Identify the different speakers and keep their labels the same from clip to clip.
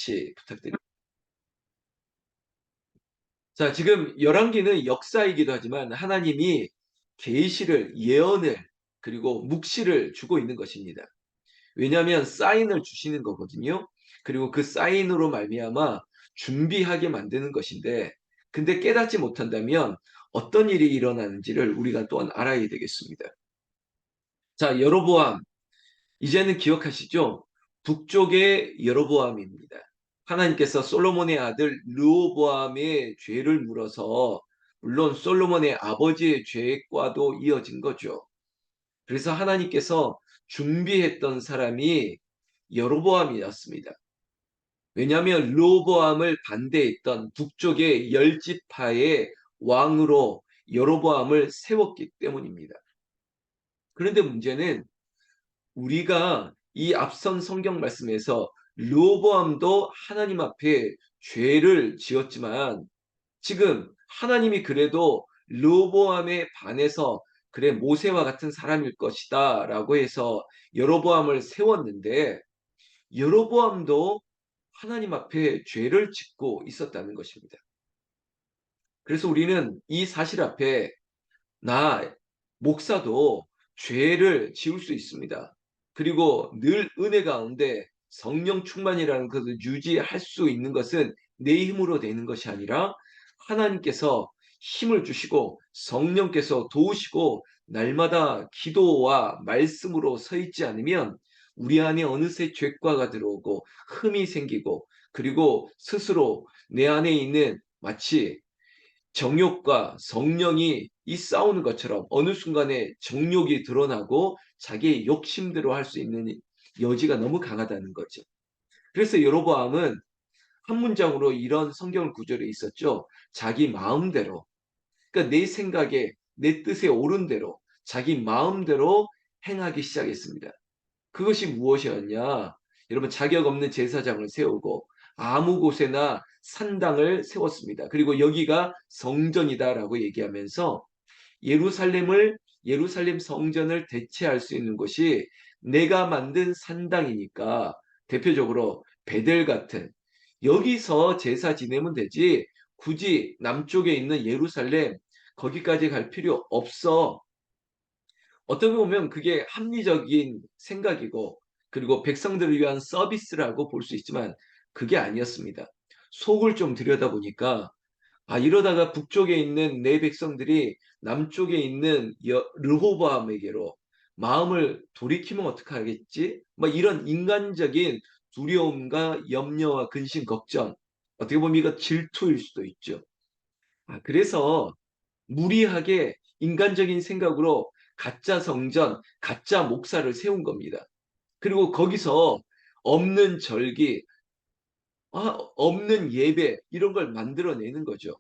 Speaker 1: 같이 부탁드립니다. 자, 지금 열왕기는 역사이기도 하지만 하나님이 계시를, 예언을, 그리고 묵시를 주고 있는 것입니다. 왜냐하면 사인을 주시는 거거든요. 그리고 그 사인으로 말미암아 준비하게 만드는 것인데, 근데 깨닫지 못한다면 어떤 일이 일어나는지를 우리가 또한 알아야 되겠습니다. 자, 여로보암, 이제는 기억하시죠? 북쪽의 여로보암입니다. 하나님께서 솔로몬의 아들 르호보암의 죄를 물어서 물론 솔로몬의 아버지의 죄과도 이어진 거죠. 그래서 하나님께서 준비했던 사람이 여로보암이었습니다. 왜냐하면 르호보암을 반대했던 북쪽의 열지파의 왕으로 여로보암을 세웠기 때문입니다. 그런데 문제는 우리가 이 앞선 성경 말씀에서 르호보암도 하나님 앞에 죄를 지었지만 지금 하나님이 그래도 르호보암에 반해서 그래 모세와 같은 사람일 것이다 라고 해서 여로보암을 세웠는데 여로보암도 하나님 앞에 죄를 짓고 있었다는 것입니다. 그래서 우리는 이 사실 앞에 나 목사도 죄를 지을 수 있습니다. 그리고 늘 은혜 가운데 성령 충만이라는 것을 유지할 수 있는 것은 내 힘으로 되는 것이 아니라 하나님께서 힘을 주시고 성령께서 도우시고 날마다 기도와 말씀으로 서 있지 않으면 우리 안에 어느새 죄과가 들어오고 흠이 생기고 그리고 스스로 내 안에 있는 마치 정욕과 성령이 이 싸우는 것처럼 어느 순간에 정욕이 드러나고 자기의 욕심대로 할 수 있는 여지가 너무 강하다는 거죠. 그래서 여로보암은 한 문장으로 이런 성경 구절이 있었죠. 자기 마음대로, 그러니까 내 생각에 내 뜻에 옳은 대로 자기 마음대로 행하기 시작했습니다. 그것이 무엇이었냐? 여러분 자격 없는 제사장을 세우고 아무 곳에나 산당을 세웠습니다. 그리고 여기가 성전이다라고 얘기하면서 예루살렘 성전을 대체할 수 있는 곳이 내가 만든 산당이니까 대표적으로 베델 같은 여기서 제사 지내면 되지 굳이 남쪽에 있는 예루살렘 거기까지 갈 필요 없어. 어떻게 보면 그게 합리적인 생각이고 그리고 백성들을 위한 서비스라고 볼 수 있지만 그게 아니었습니다. 속을 좀 들여다보니까 이러다가 북쪽에 있는 내 백성들이 남쪽에 있는 르호보암에게로 마음을 돌이키면 어떡하겠지? 뭐 이런 인간적인 두려움과 염려와 근심, 걱정. 어떻게 보면 이거 질투일 수도 있죠. 그래서 무리하게 인간적인 생각으로 가짜 성전, 가짜 목사를 세운 겁니다. 그리고 거기서 없는 절기, 없는 예배 이런 걸 만들어내는 거죠.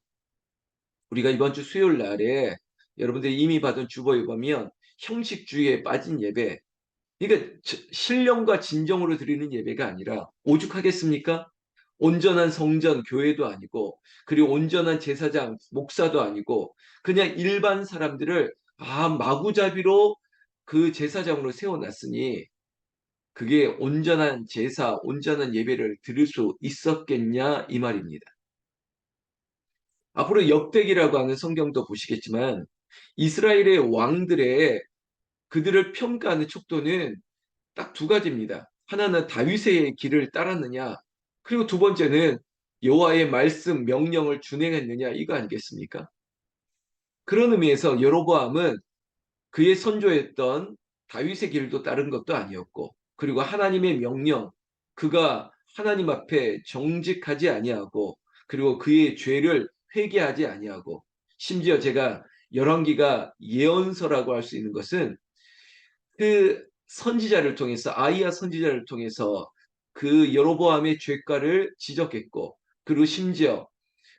Speaker 1: 우리가 이번 주 수요일 날에 여러분들이 이미 받은 주보에 보면 형식주의에 빠진 예배, 그러니까 신령과 진정으로 드리는 예배가 아니라 오죽하겠습니까? 온전한 성전, 교회도 아니고 그리고 온전한 제사장, 목사도 아니고 그냥 일반 사람들을 마구잡이로 그 제사장으로 세워놨으니 그게 온전한 제사, 온전한 예배를 드릴 수 있었겠냐 이 말입니다. 앞으로 역대기라고 하는 성경도 보시겠지만 이스라엘의 왕들의 그들을 평가하는 척도는 딱 두 가지입니다. 하나는 다윗의 길을 따랐느냐, 그리고 두 번째는 여호와의 말씀, 명령을 준행했느냐 이거 아니겠습니까? 그런 의미에서 여로보암은 그의 선조했던 다윗의 길도 따른 것도 아니었고, 그리고 하나님의 명령, 그가 하나님 앞에 정직하지 아니하고, 그리고 그의 죄를 회개하지 아니하고, 심지어 제가 열왕기가 예언서라고 할 수 있는 것은 그 선지자를 통해서 아이야 선지자를 통해서 그 여로보암의 죄가를 지적했고 그리고 심지어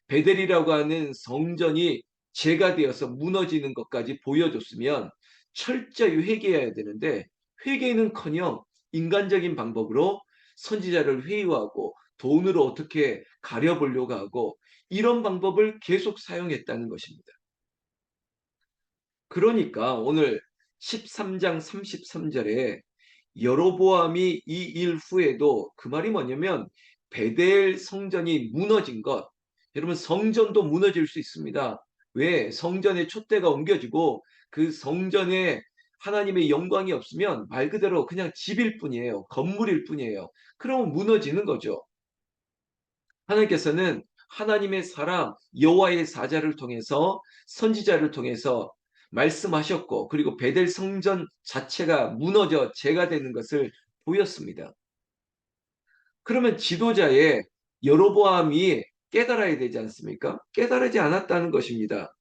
Speaker 1: 베델이라고 하는 성전이 재가 되어서 무너지는 것까지 보여줬으면 철저히 회개해야 되는데 회개는커녕 인간적인 방법으로 선지자를 회유하고 돈으로 어떻게 가려보려고 하고 이런 방법을 계속 사용했다는 것입니다. 그러니까 오늘 13장 33절에 여로보암이 이 일 후에도 그 말이 뭐냐면 베델 성전이 무너진 것. 여러분, 성전도 무너질 수 있습니다. 왜? 성전의 촛대가 옮겨지고 그 성전에 하나님의 영광이 없으면 말 그대로 그냥 집일 뿐이에요. 건물일 뿐이에요. 그러면 무너지는 거죠. 하나님께서는 하나님의 사람 여호와의 사자를 통해서 선지자를 통해서 말씀하셨고, 그리고 베델 성전 자체가 무너져 재가 되는 것을 보였습니다. 그러면 지도자의 여로보암이 깨달아야 되지 않습니까? 깨달지 않았다는 것입니다.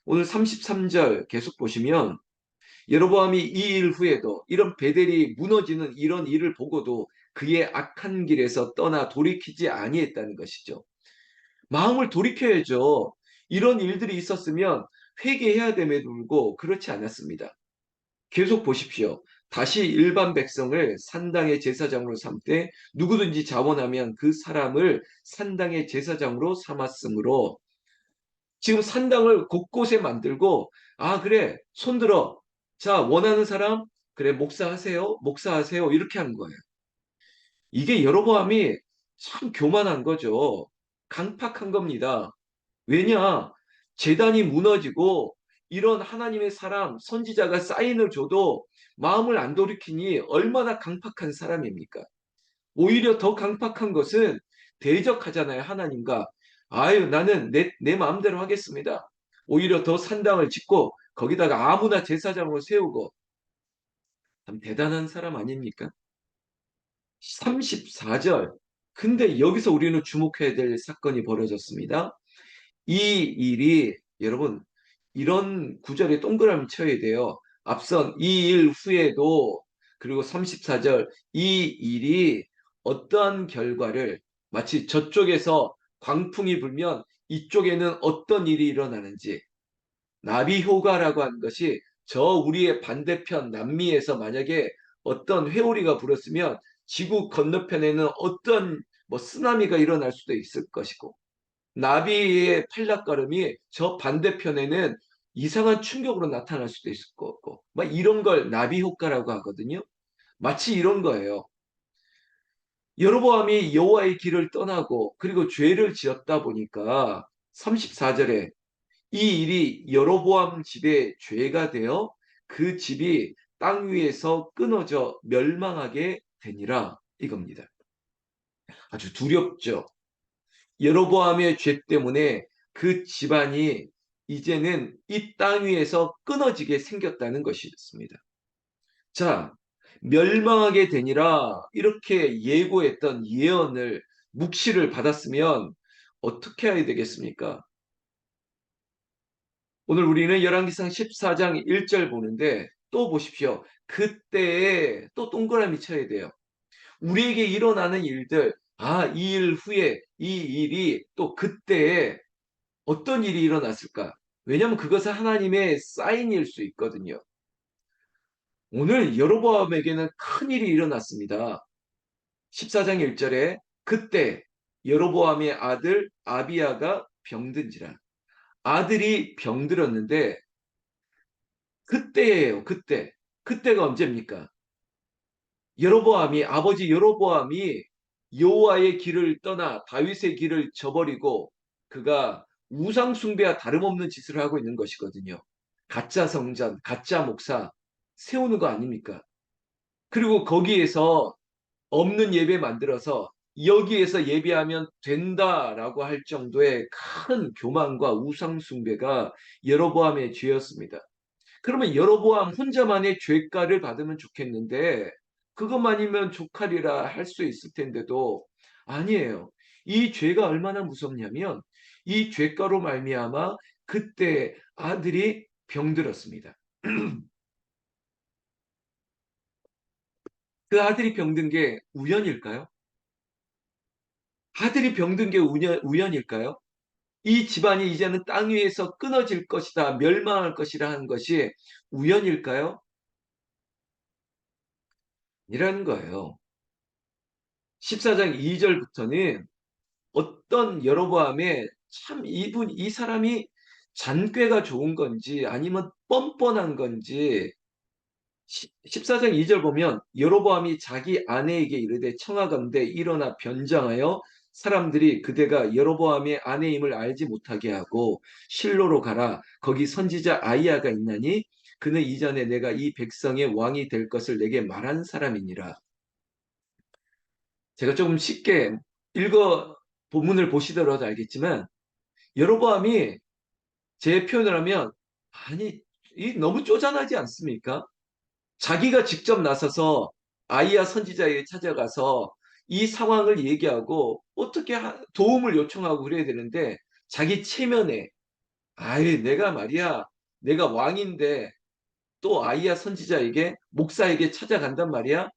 Speaker 1: 오늘 33절 계속 보시면 여로보암이 이 일 후에도, 이런 베델이 무너지는 이런 일을 보고도 그의 악한 길에서 떠나 돌이키지 아니했다는 것이죠. 마음을 돌이켜야죠. 이런 일들이 있었으면 회개해야 됨에도 불구하고 그렇지 않았습니다. 계속 보십시오. 다시 일반 백성을 산당의 제사장으로 삼되 누구든지 자원하면 그 사람을 산당의 제사장으로 삼았으므로, 지금 산당을 곳곳에 만들고, 아 그래 손들어, 자 원하는 사람, 그래 목사하세요, 목사하세요, 이렇게 하는 거예요. 이게 여로보암이 참 교만한 거죠. 강팍한 겁니다. 왜냐? 제단이 무너지고 이런 하나님의 사람, 선지자가 사인을 줘도 마음을 안 돌이키니 얼마나 강팍한 사람입니까? 오히려 더 강팍한 것은 대적하잖아요, 하나님과. 아유, 나는 내 마음대로 하겠습니다. 오히려 더 산당을 짓고 거기다가 아무나 제사장으로 세우고. 참 대단한 사람 아닙니까? 34절. 근데 여기서 우리는 주목해야 될 사건이 벌어졌습니다. 이 일이, 여러분, 이런 구절에 동그라미 쳐야 돼요. 앞선 이 일 후에도, 그리고 34절, 이 일이 어떠한 결과를, 마치 저쪽에서 광풍이 불면 이쪽에는 어떤 일이 일어나는지, 나비 효과라고 하는 것이 저 우리의 반대편 남미에서 만약에 어떤 회오리가 불었으면 지구 건너편에는 어떤 뭐 쓰나미가 일어날 수도 있을 것이고, 나비의 팔락걸음이 저 반대편에는 이상한 충격으로 나타날 수도 있을 거고, 막 이런 걸 나비 효과라고 하거든요. 마치 이런 거예요. 여로보암이 여호와의 길을 떠나고 그리고 죄를 지었다 보니까 34절에 이 일이 여로보암 집에 죄가 되어 그 집이 땅 위에서 끊어져 멸망하게 되니라, 이겁니다. 아주 두렵죠. 여로보암의 죄 때문에 그 집안이 이제는 이 땅 위에서 끊어지게 생겼다는 것이었습니다. 자, 멸망하게 되니라 이렇게 예고했던 예언을, 묵시를 받았으면 어떻게 해야 되겠습니까? 오늘 우리는 열왕기상 14장 1절 보는데, 또 보십시오. 그때에 또 동그라미 쳐야 돼요. 우리에게 일어나는 일들, 아, 이 일 후에 이 일이 또 그때에 어떤 일이 일어났을까? 왜냐하면 그것은 하나님의 사인일 수 있거든요. 오늘 여로보암에게는 큰 일이 일어났습니다. 14장 1절에 그때 여로보암의 아들 아비야가 병든지라. 아들이 병들었는데 그때예요. 그때. 그때가 언제입니까? 여로보암이, 아버지 여로보암이 여호와의 길을 떠나 다윗의 길을 저버리고 그가 우상 숭배와 다름없는 짓을 하고 있는 것이거든요. 가짜 성전, 가짜 목사 세우는 거 아닙니까? 그리고 거기에서 없는 예배 만들어서 여기에서 예배하면 된다라고 할 정도의 큰 교만과 우상 숭배가 여로보암의 죄였습니다. 그러면 여로보암 혼자만의 죄가를 받으면 좋겠는데, 그것만이면 족하리라 할 수 있을 텐데도 아니에요. 이 죄가 얼마나 무섭냐면 이 죄가로 말미암아 그때 아들이 병들었습니다. 그 아들이 병든 게 우연일까요? 아들이 병든 게 우연일까요? 이 집안이 이제는 땅 위에서 끊어질 것이다, 멸망할 것이라 하는 것이 우연일까요? 이라는 거예요. 14장 2절부터는 어떤 여로보암의, 참 이 사람이 잔꾀가 좋은 건지 아니면 뻔뻔한 건지, 14장 2절 보면 여로보암이 자기 아내에게 이르되 청하건대 일어나 변장하여 사람들이 그대가 여로보암의 아내임을 알지 못하게 하고 실로로 가라. 거기 선지자 아이야가 있나니 그는 이전에 내가 이 백성의 왕이 될 것을 내게 말한 사람이니라. 제가 조금 쉽게 읽어 본문을 보시더라도 알겠지만 여로보암이 제 표현을 하면 아니 이 너무 쪼잔하지 않습니까? 자기가 직접 나서서 아이야 선지자에게 찾아가서 이 상황을 얘기하고 어떻게 도움을 요청하고 그래야 되는데 자기 체면에 아이 내가 말이야 내가 왕인데 또 아이야 선지자에게 목사에게 찾아간단 말이야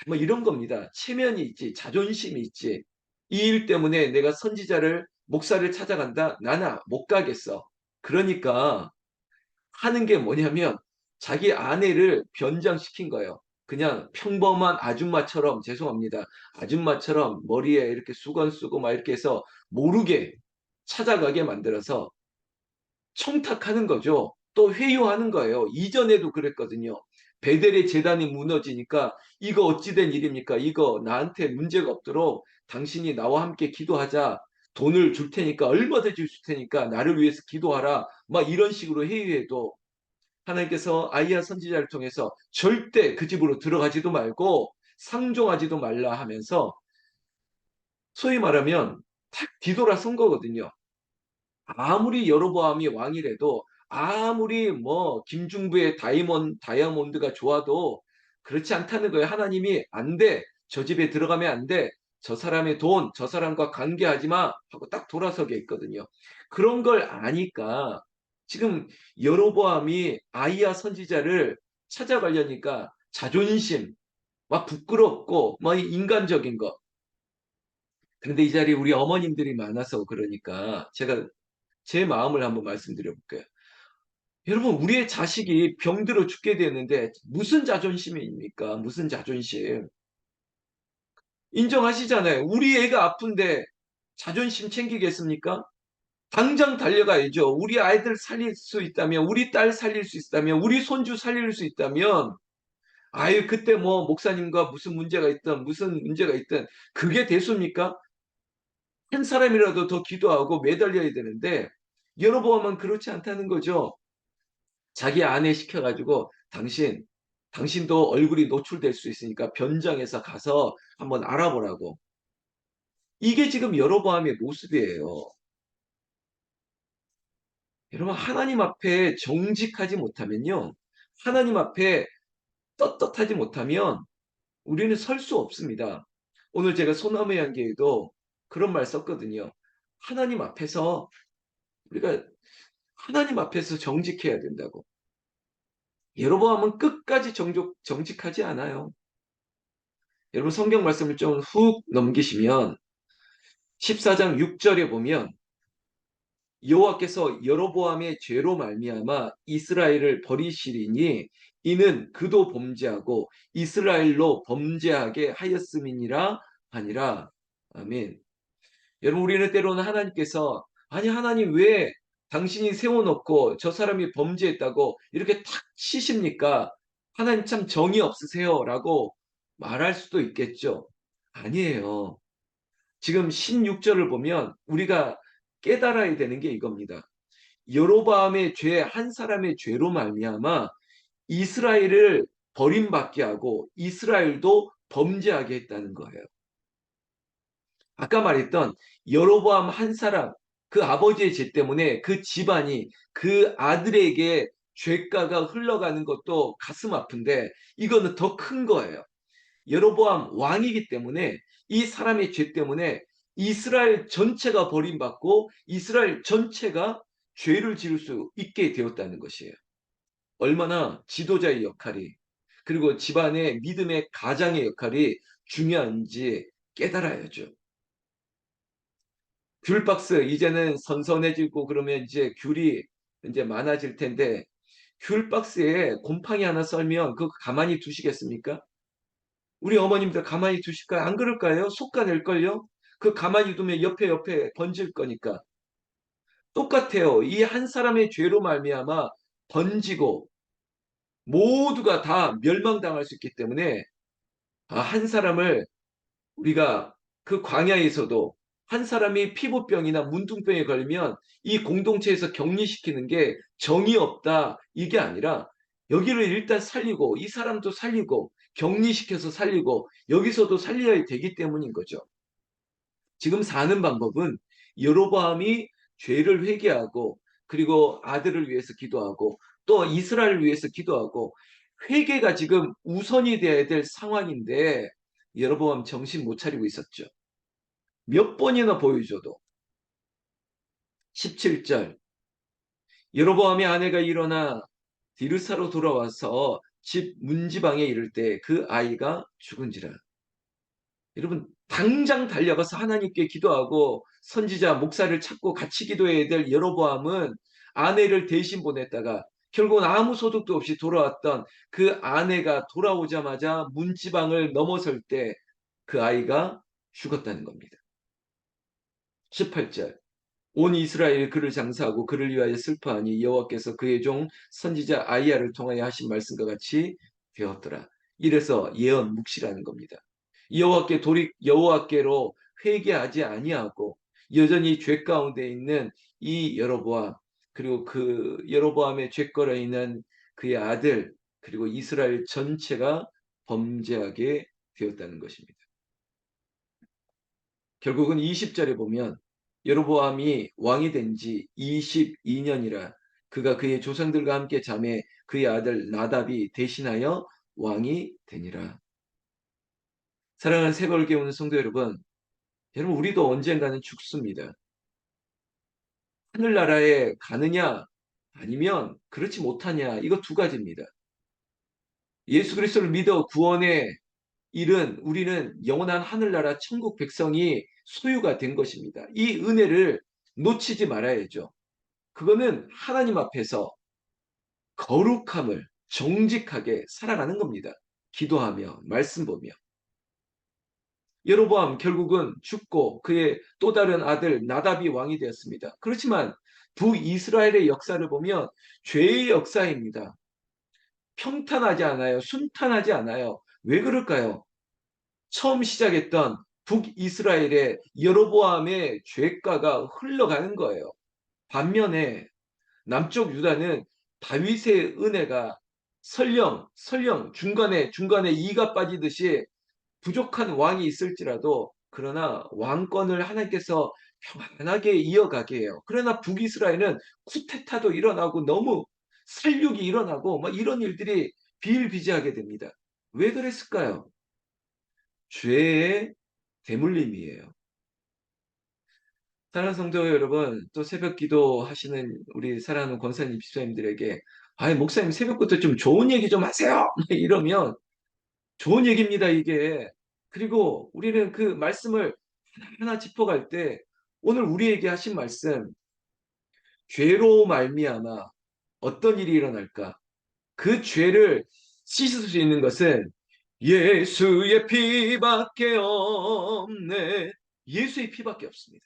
Speaker 1: 뭐 이런 겁니다. 체면이 있지 자존심이 있지 이 일 때문에 내가 선지자를 목사를 찾아간다 나나 못 가겠어. 그러니까 하는 게 뭐냐면 자기 아내를 변장시킨 거예요. 그냥 평범한 아줌마처럼 죄송합니다. 아줌마처럼 머리에 이렇게 수건 쓰고 막 이렇게 해서 모르게 찾아가게 만들어서 청탁하는 거죠. 또 회유하는 거예요. 이전에도 그랬거든요. 베델의 제단이 무너지니까 이거 어찌된 일입니까? 이거 나한테 문제가 없도록 당신이 나와 함께 기도하자. 돈을 줄 테니까 얼마든지 줄 테니까 나를 위해서 기도하라. 막 이런 식으로 회유해도 하나님께서 아이야 선지자를 통해서 절대 그 집으로 들어가지도 말고 상종하지도 말라 하면서 소위 말하면 탁 뒤돌아선 거거든요. 아무리 여로보암이 왕이라도 아무리 뭐 김중부의 다이아몬드가 좋아도 그렇지 않다는 거예요. 하나님이 안 돼. 저 집에 들어가면 안 돼. 저 사람의 돈, 저 사람과 관계하지 마. 하고 딱 돌아서게 있거든요. 그런 걸 아니까 지금 여로보암이 아이야 선지자를 찾아가려니까 자존심, 막 부끄럽고 막 인간적인 거. 그런데 이 자리에 우리 어머님들이 많아서 그러니까 제가 제 마음을 한번 말씀드려 볼게요. 여러분, 우리의 자식이 병들어 죽게 되는데 무슨 자존심입니까? 무슨 자존심? 인정하시잖아요. 우리 애가 아픈데 자존심 챙기겠습니까? 당장 달려가야죠. 우리 아이들 살릴 수 있다면, 우리 딸 살릴 수 있다면, 우리 손주 살릴 수 있다면, 아유, 그때 뭐 목사님과 무슨 문제가 있든, 무슨 문제가 있든, 그게 대수입니까? 한 사람이라도 더 기도하고 매달려야 되는데, 여러분은 그렇지 않다는 거죠. 자기 아내 시켜가지고 당신도 얼굴이 노출될 수 있으니까 변장해서 가서 한번 알아보라고. 이게 지금 여로보암의 모습이에요. 여러분 하나님 앞에 정직하지 못하면요. 하나님 앞에 떳떳하지 못하면 우리는 설 수 없습니다. 오늘 제가 소나무 향기에도 그런 말 썼거든요. 하나님 앞에서 우리가 하나님 앞에서 정직해야 된다고. 여로보암은 끝까지 정직하지 않아요. 여러분 성경 말씀을 좀 훅 넘기시면 14장 6절에 보면 여호와께서 여로보암의 죄로 말미암아 이스라엘을 버리시리니 이는 그도 범죄하고 이스라엘로 범죄하게 하였음이니라 하니라. 아멘. 여러분 우리는 때로는 하나님께서 아니 하나님 왜 당신이 세워놓고 저 사람이 범죄했다고 이렇게 탁 치십니까? 하나님 참 정이 없으세요 라고 말할 수도 있겠죠. 아니에요. 지금 16절을 보면 우리가 깨달아야 되는 게 이겁니다. 여로보암의 죄, 한 사람의 죄로 말미암아 이스라엘을 버림받게 하고 이스라엘도 범죄하게 했다는 거예요. 아까 말했던 여로보암 한 사람, 그 아버지의 죄 때문에 그 집안이 그 아들에게 죄가가 흘러가는 것도 가슴 아픈데 이거는 더 큰 거예요. 여로보암 왕이기 때문에 이 사람의 죄 때문에 이스라엘 전체가 버림받고 이스라엘 전체가 죄를 지을 수 있게 되었다는 것이에요. 얼마나 지도자의 역할이 그리고 집안의 믿음의 가장의 역할이 중요한지 깨달아야죠. 귤박스 이제는 선선해지고 그러면 이제 귤이 이제 많아질 텐데 귤박스에 곰팡이 하나 썰면 그거 가만히 두시겠습니까? 우리 어머님들 가만히 두실까요? 안 그럴까요? 속가낼걸요? 그 가만히 두면 옆에 번질 거니까. 똑같아요. 이 한 사람의 죄로 말미암아 번지고 모두가 다 멸망당할 수 있기 때문에 한 사람을 우리가 그 광야에서도 한 사람이 피부병이나 문둥병에 걸리면 이 공동체에서 격리시키는 게 정이 없다 이게 아니라 여기를 일단 살리고 이 사람도 살리고 격리시켜서 살리고 여기서도 살려야 되기 때문인 거죠. 지금 사는 방법은 여로보암이 죄를 회개하고 그리고 아들을 위해서 기도하고 또 이스라엘을 위해서 기도하고 회개가 지금 우선이 돼야 될 상황인데 여로보암 정신 못 차리고 있었죠. 몇 번이나 보여줘도 17절 여로보암의 아내가 일어나 디르사로 돌아와서 집 문지방에 이를 때 그 아이가 죽은지라. 여러분 당장 달려가서 하나님께 기도하고 선지자 목사를 찾고 같이 기도해야 될 여로보암은 아내를 대신 보냈다가 결국은 아무 소득도 없이 돌아왔던 그 아내가 돌아오자마자 문지방을 넘어설 때 그 아이가 죽었다는 겁니다. 18절 온 이스라엘 그를 장사하고 그를 위하여 슬퍼하니 여호와께서 그의 종 선지자 아이야를 통하여 하신 말씀과 같이 되었더라. 이래서 예언 묵시라는 겁니다. 여호와께로 회개하지 아니하고 여전히 죄 가운데 있는 이 여로보암 그리고 그 여로보암의 죄거로 인한 그의 아들 그리고 이스라엘 전체가 범죄하게 되었다는 것입니다. 결국은 20절에 보면 여로보암이 왕이 된 지 22년이라 그가 그의 조상들과 함께 잠에 그의 아들 나답이 대신하여 왕이 되니라. 사랑하는 새걸 깨우는 성도 여러분, 여러분 우리도 언젠가는 죽습니다. 하늘나라에 가느냐 아니면 그렇지 못하냐 이거 두 가지입니다. 예수 그리스도를 믿어 구원의 일은 우리는 영원한 하늘나라 천국 백성이 소유가 된 것입니다. 이 은혜를 놓치지 말아야죠. 그거는 하나님 앞에서 거룩함을 정직하게 살아가는 겁니다. 기도하며 말씀 보며. 여로보암 결국은 죽고 그의 또 다른 아들 나답이 왕이 되었습니다. 그렇지만 북이스라엘의 역사를 보면 죄의 역사입니다. 평탄하지 않아요. 순탄하지 않아요. 왜 그럴까요? 처음 시작했던 북이스라엘의 여로보암의 죄가가 흘러가는 거예요. 반면에 남쪽 유다는 다윗의 은혜가 설령 중간에 이가 빠지듯이 부족한 왕이 있을지라도 그러나 왕권을 하나님께서 평안하게 이어가게 해요. 그러나 북이스라엘은 쿠데타도 일어나고 너무 살육이 일어나고 막 이런 일들이 비일비재하게 됩니다. 왜 그랬을까요? 죄의 대물림이에요. 사랑하는 성도 여러분, 또 새벽 기도 하시는 우리 사랑하는 권사님, 집사님들에게 아이, 목사님 새벽부터 좀 좋은 얘기 좀 하세요. 이러면 좋은 얘기입니다, 이게. 그리고 우리는 그 말씀을 하나하나 짚어갈 때 오늘 우리에게 하신 말씀, 죄로 말미암아 어떤 일이 일어날까? 그 죄를 씻을 수 있는 것은 예수의 피밖에 없네. 예수의 피밖에 없습니다.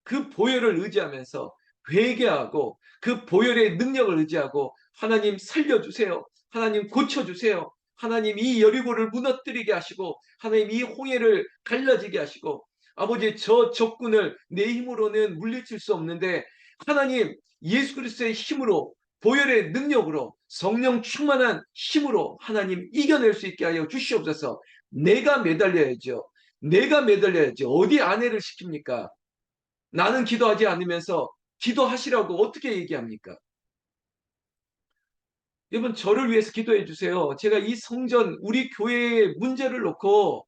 Speaker 1: 그 보혈을 의지하면서 회개하고 그 보혈의 능력을 의지하고 하나님 살려주세요. 하나님 고쳐주세요. 하나님 이 여리고를 무너뜨리게 하시고 하나님 이 홍해를 갈라지게 하시고 아버지 저 적군을 내 힘으로는 물리칠 수 없는데 하나님 예수 그리스도의 힘으로 보혈의 능력으로 성령 충만한 힘으로 하나님 이겨낼 수 있게 하여 주시옵소서. 내가 매달려야죠. 내가 매달려야지. 어디 아내를 시킵니까? 나는 기도하지 않으면서 기도하시라고 어떻게 얘기합니까? 여러분 저를 위해서 기도해 주세요. 제가 이 성전 우리 교회의 문제를 놓고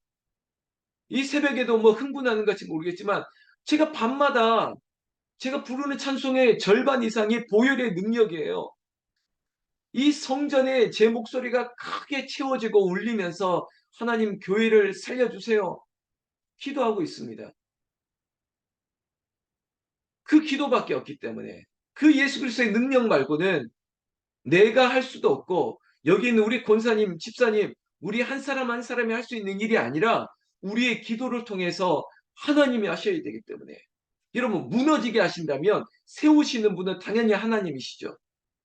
Speaker 1: 이 새벽에도 뭐 흥분하는 것인지 모르겠지만 제가 밤마다 제가 부르는 찬송의 절반 이상이 보혈의 능력이에요. 이 성전에 제 목소리가 크게 채워지고 울리면서 하나님 교회를 살려주세요. 기도하고 있습니다. 그 기도밖에 없기 때문에 그 예수 그리스도의 능력 말고는 내가 할 수도 없고 여기 있는 우리 권사님, 집사님, 우리 한 사람 한 사람이 할 수 있는 일이 아니라 우리의 기도를 통해서 하나님이 하셔야 되기 때문에 여러분 무너지게 하신다면 세우시는 분은 당연히 하나님이시죠.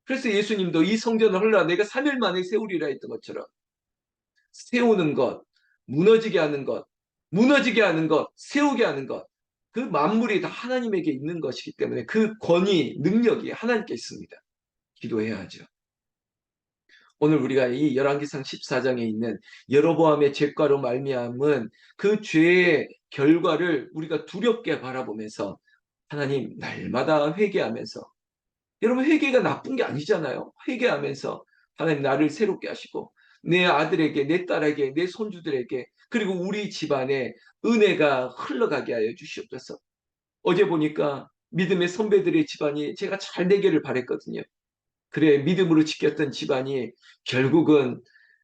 Speaker 1: 그래서 예수님도 이 성전을 헐라 내가 3일 만에 세우리라 했던 것처럼 세우는 것, 무너지게 하는 것, 무너지게 하는 것, 세우게 하는 것, 그 만물이 다 하나님에게 있는 것이기 때문에 그 권위, 능력이 하나님께 있습니다. 기도해야 하죠. 오늘 우리가 이 열왕기상 14장에 있는 여로보암의 죄과로 말미암은 그 죄의 결과를 우리가 두렵게 바라보면서 하나님 날마다 회개하면서, 여러분 회개가 나쁜 게 아니잖아요. 회개하면서 하나님 나를 새롭게 하시고 내 아들에게, 내 딸에게, 내 손주들에게, 그리고 우리 집안에 은혜가 흘러가게 하여 주시옵소서. 어제 보니까 믿음의 선배들의 집안이 제가 잘 되기를 바랬거든요. 그래, 믿음으로 지켰던 집안이 결국은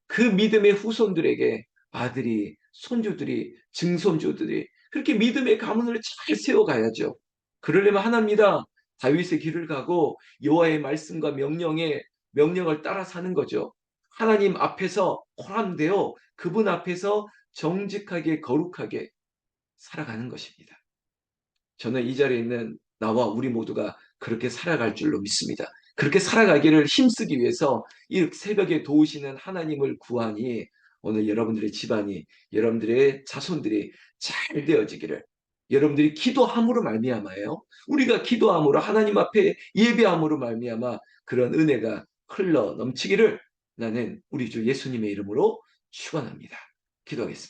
Speaker 1: 그 믿음의 후손들에게 아들이, 손주들이, 증손주들이 그렇게 믿음의 가문을 잘 세워가야죠. 그러려면 하나입니다. 다윗의 길을 가고 여호와의 말씀과 명령을 따라 사는 거죠. 하나님 앞에서 호람되어 그분 앞에서 정직하게 거룩하게 살아가는 것입니다. 저는 이 자리에 있는 나와 우리 모두가 그렇게 살아갈 줄로 믿습니다. 그렇게 살아가기를 힘쓰기 위해서 이 새벽에 도우시는 하나님을 구하니 오늘 여러분들의 집안이, 여러분들의 자손들이 잘 되어지기를, 여러분들이 기도함으로 말미암아요. 우리가 기도함으로 하나님 앞에 예배함으로 말미암아 그런 은혜가 흘러 넘치기를 나는 우리 주 예수님의 이름으로 축원합니다. 기도하겠습니다.